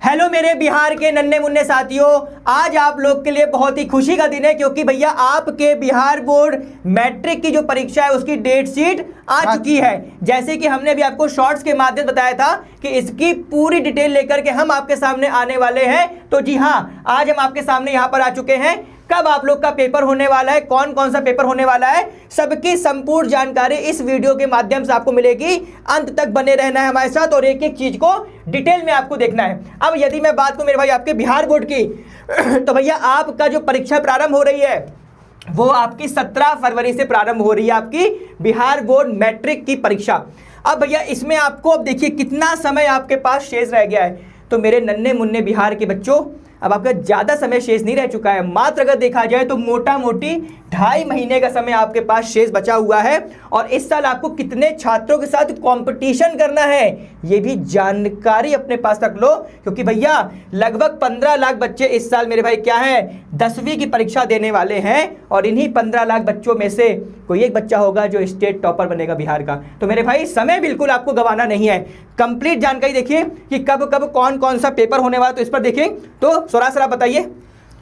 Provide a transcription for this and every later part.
Hello मेरे बिहार के नन्हे मुन्ने साथियों, आज आप लोग के लिए बहुत ही खुशी का दिन है क्योंकि भैया आपके बिहार बोर्ड मैट्रिक की जो परीक्षा है उसकी डेट शीट आ चुकी है। जैसे कि हमने भी आपको शॉर्ट्स के माध्यम बताया था कि इसकी पूरी डिटेल लेकर के हम आपके सामने आने वाले हैं। तो जी हाँ, आज हम आपके सामने यहाँ पर आ चुके हैं। कब आप लोग का पेपर होने वाला है, कौन कौन सा पेपर होने वाला है, सबकी संपूर्ण जानकारी इस वीडियो के माध्यम से आपको मिलेगी। अंत तक बने रहना है हमारे साथ और एक एक चीज को डिटेल में आपको देखना है। अब यदि मैं बात करूं मेरे भाई आपके बिहार बोर्ड की तो भैया आपका जो परीक्षा प्रारंभ हो रही है वो आपकी 17 फरवरी से प्रारंभ हो रही है, आपकी बिहार बोर्ड मैट्रिक की परीक्षा। अब भैया इसमें आपको अब देखिए कितना समय आपके पास शेष रह गया है। तो मेरे नन्हे मुन्ने बिहार के बच्चों, अब आपका ज़्यादा समय शेष नहीं रह चुका है। मात्र अगर देखा जाए तो मोटा मोटी 2.5 महीने का समय आपके पास शेष बचा हुआ है। और इस साल आपको कितने छात्रों के साथ कंपटीशन करना है ये भी जानकारी अपने पास रख लो, क्योंकि भैया लगभग 15 लाख बच्चे इस साल मेरे भाई क्या है 10वीं की परीक्षा देने वाले हैं। और इन्हीं 15 लाख बच्चों में से कोई एक बच्चा होगा जो स्टेट टॉपर बनेगा बिहार का। तो मेरे भाई समय बिल्कुल आपको गंवाना नहीं है। कंप्लीट जानकारी देखिए कि कब कब कौन कौन सा पेपर होने वाला, तो इस पर देखिए। तो सरासर आप बताइए।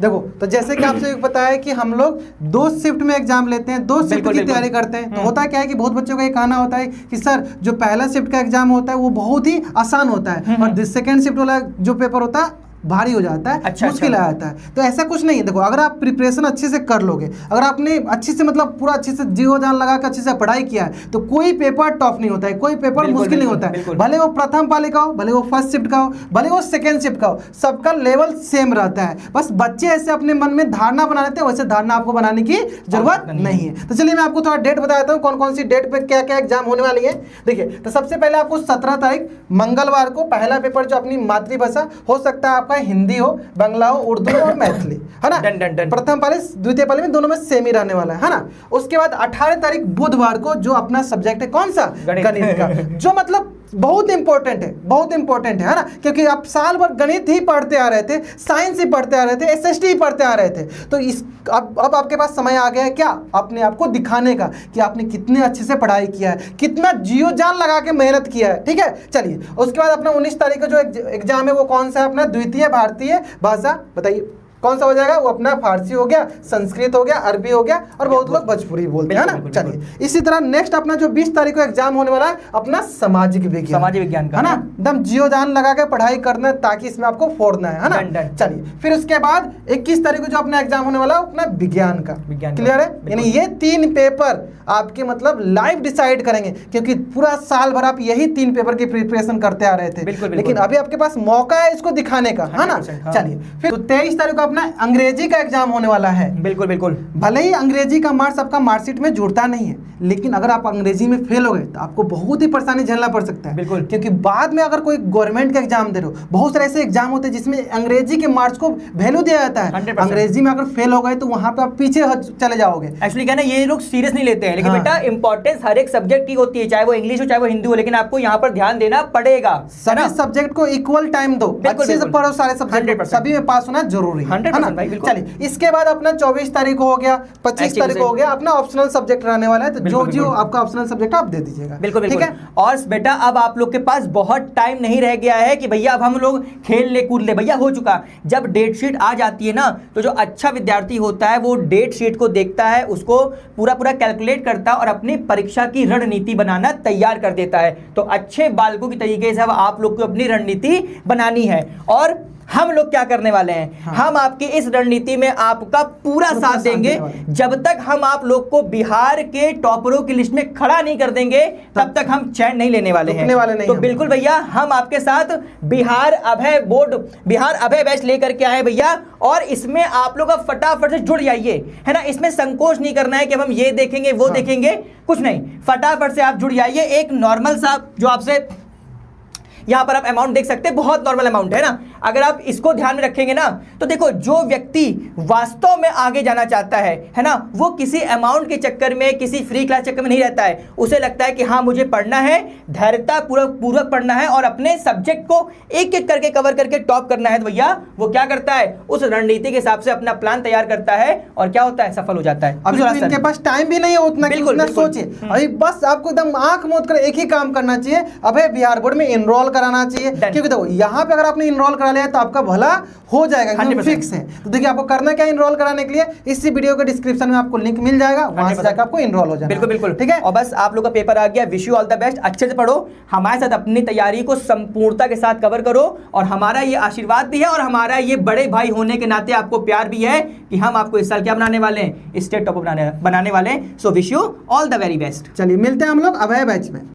देखो, तो जैसे कि आपसे पता है कि हम लोग 2 शिफ्ट में एग्जाम लेते हैं, 2 शिफ्ट की तैयारी करते हैं। तो होता क्या है कि बहुत बच्चों का ये कहना होता है कि सर जो पहला शिफ्ट का एग्जाम होता है वो बहुत ही आसान होता है और सेकंड शिफ्ट वाला जो पेपर होता है भारी हो जाता है, मुश्किल आ जाता है। तो ऐसा कुछ नहीं है। देखो, अगर आप प्रिपरेशन अच्छे से कर लोगे, अगर आपने अच्छे से मतलब पूरा अच्छे से जीव जान लगा कर अच्छे से पढ़ाई किया है तो कोई पेपर टफ नहीं होता है, कोई पेपर मुश्किल नहीं होता है। भले वो प्रथम पाली का हो, भले वो फर्स्ट शिफ्ट का हो, भले वो सेकेंड शिफ्ट का हो, सबका लेवल सेम रहता है। बस बच्चे ऐसे अपने मन में धारणा बना लेते हैं, वैसे धारणा आपको बनाने की जरूरत नहीं है। तो चलिए मैं आपको थोड़ा डेट बता देता हूँ कौन कौन सी डेट पे क्या क्या एग्जाम होने वाली है। देखिए, तो सबसे पहले आपको 17 तारीख मंगलवार को पहला पेपर जो अपनी मातृभाषा हो सकता है आपका हिंदी हो, बांग्ला हो, उर्दू और मैथिली, है ना। प्रथम पाली द्वितीय पाली में दोनों में सेम ही रहने वाला है ना। उसके बाद 18 तारीख बुधवार को जो अपना सब्जेक्ट है कौन सा, गणित का, जो मतलब बहुत इंपॉर्टेंट है, बहुत इंपॉर्टेंट है ना। क्योंकि आप साल भर गणित ही पढ़ते आ रहे थे, साइंस ही पढ़ते आ रहे थे, एसएसटी ही पढ़ते आ रहे थे। तो इस अब आपके पास समय आ गया है क्या, अपने आप को दिखाने का कि आपने कितने अच्छे से पढ़ाई किया है, कितना जियो जान लगा के मेहनत किया है। ठीक है, चलिए उसके बाद अपना 19 तारीख का जो एग्जाम है वो कौन सा है, अपना द्वितीय भारतीय भाषा। बताइए कौन सा हो जाएगा, वो अपना फारसी हो गया, संस्कृत हो गया, अरबी हो गया और बहुत लोग भोजपुरी बोलते हैं ना। चलिए इसी तरह नेक्स्ट अपना जो 20 तारीख को एग्जाम होने वाला है अपना सामाजिक विज्ञान का, है ना। एकदम जियो जान लगा के पढ़ाई करना ताकि इसमें आपको फोड़ना है ना। चलिए फिर उसके बाद 21 तारीख को जो अपना एग्जाम होने वाला है अपना विज्ञान का। क्लियर है, यानी ये 3 पेपर आपके मतलब लाइव डिसाइड करेंगे, क्योंकि पूरा साल भर आप यही 3 पेपर की प्रिपरेशन करते आ रहे थे। लेकिन अभी आपके पास मौका है इसको दिखाने का, है ना। चलिए फिर 23 तारीख को अपना अंग्रेजी का एग्जाम होने वाला है। बिल्कुल। भले ही अंग्रेजी का मार्क्स आपका मार्कशीट में जुड़ता नहीं है, लेकिन अगर आप अंग्रेजी में फेल हो गए तो आपको बहुत ही परेशानी झेलना पड़ सकता है। बिल्कुल, क्योंकि बाद में अगर कोई गवर्नमेंट का एग्जाम दे रहे हो, बहुत सारे ऐसे एग्जाम होते हैं जिसमें अंग्रेजी के मार्क्स को वैल्यू दिया जाता है। अंग्रेजी में अगर फेल हो गए तो वहां पे आप पीछे चले जाओगे। एक्चुअली क्या ना, ये लोग सीरियस नहीं लेते हैं, लेकिन बेटा इंपॉर्टेंस हर एक सब्जेक्ट की होती है, चाहे वो इंग्लिश हो चाहे वो हिंदी हो, लेकिन आपको यहाँ पर ध्यान देना पड़ेगा। सभी सब्जेक्ट को इक्वल टाइम दो, अच्छे से पढ़ो सारे सब्जेक्ट, सभी में पास होना जरूरी है ना। चलिए इसके बाद अपना 24 तारीख को हो गया, 25 तारीख को हो गया, अपना ऑप्शनल सब्जेक्ट रहने वाला है। तो जो आपका ऑप्शनल सब्जेक्ट आप दे दीजिएगा। बिल्कुल ठीक है। और बेटा अब आप लोग के पास बहुत टाइम नहीं रह गया है कि भैया अब हम लोग खेल ले कूद ले, भैया हो चुका। जब डेट शीट आ जाती है ना तो जो अच्छा विद्यार्थी होता है वो डेट शीट को देखता है, उसको पूरा कैलकुलेट करता है और अपनी परीक्षा की रणनीति बनाना तैयार कर देता है। तो अच्छे बालकों की तरीके से अब आप लोग को अपनी रणनीति बनानी है। और हम लोग क्या करने वाले हैं, हम आपकी इस रणनीति में आपका पूरा साथ देंगे। जब तक हम आप लोग को बिहार के टॉपरों की लिस्ट में खड़ा नहीं कर देंगे तब तक हम चैन नहीं लेने वाले हैं। तो बिल्कुल भैया हम आपके साथ बिहार अभय बोर्ड, बिहार अभय बैच लेकर के आए भैया। और इसमें आप लोग अब फटाफट से जुड़ जाइए, है ना। इसमें संकोच नहीं करना है कि हम ये देखेंगे वो देखेंगे, कुछ नहीं, फटाफट से आप जुड़ जाइए। एक नॉर्मल सा जो आपसे यहाँ पर आप अमाउंट देख सकते हैं, बहुत नॉर्मल अमाउंट है ना। अगर आप इसको ध्यान में रखेंगे ना तो देखो, जो व्यक्ति वास्तव में आगे जाना चाहता है ना, वो किसी अमाउंट के चक्कर में, किसी फ्री क्लास चक्कर में नहीं रहता है। उसे लगता है कि हाँ मुझे पढ़ना है, धैर्यता पूर्वक पढ़ना है और अपने सब्जेक्ट को एक एक करके कवर करके टॉप करना है। तो भैया वो क्या करता है, उस रणनीति के हिसाब से अपना प्लान तैयार करता है और क्या होता है, सफल हो जाता है। अभी इनके पास टाइम भी नहीं है उतना कि उतना सोचे। अभी बस आपको एकदम आंख मूंद कर एक ही काम करना चाहिए, अभय बिहार बोर्ड में एनरोल कराना चाहिए, Done. क्योंकि देखो यहाँ पे अगर आपने इनरोल करा लिया तो आपका भला हो जाएगा, 100%. फिक्स है। तो देखिए आपको करना क्या है इनरोल कराने के लिए, इसी वीडियो के डिस्क्रिप्शन में आपको लिंक मिल जाएगा, वहां से जाकर आपको इनरोल हो जाना। बिल्कुल बिल्कुल, ठीक है। और बस आप लोग का पेपर आ गया, wish you all the best. अच्छे से पढ़ो, हमारे साथ अपनी तैयारी को संपूर्णता के साथ कवर करो, और हमारा ये आशीर्वाद भी है और हमारा ये बड़े भाई होने के नाते आपको प्यार भी है कि हम आपको इस साल क्या बनाने वाले हैं, स्टेट टॉपर बनाने वाले हैं। So wish you all the very best. चलिए मिलते हैं हम लोग अभय बैच में।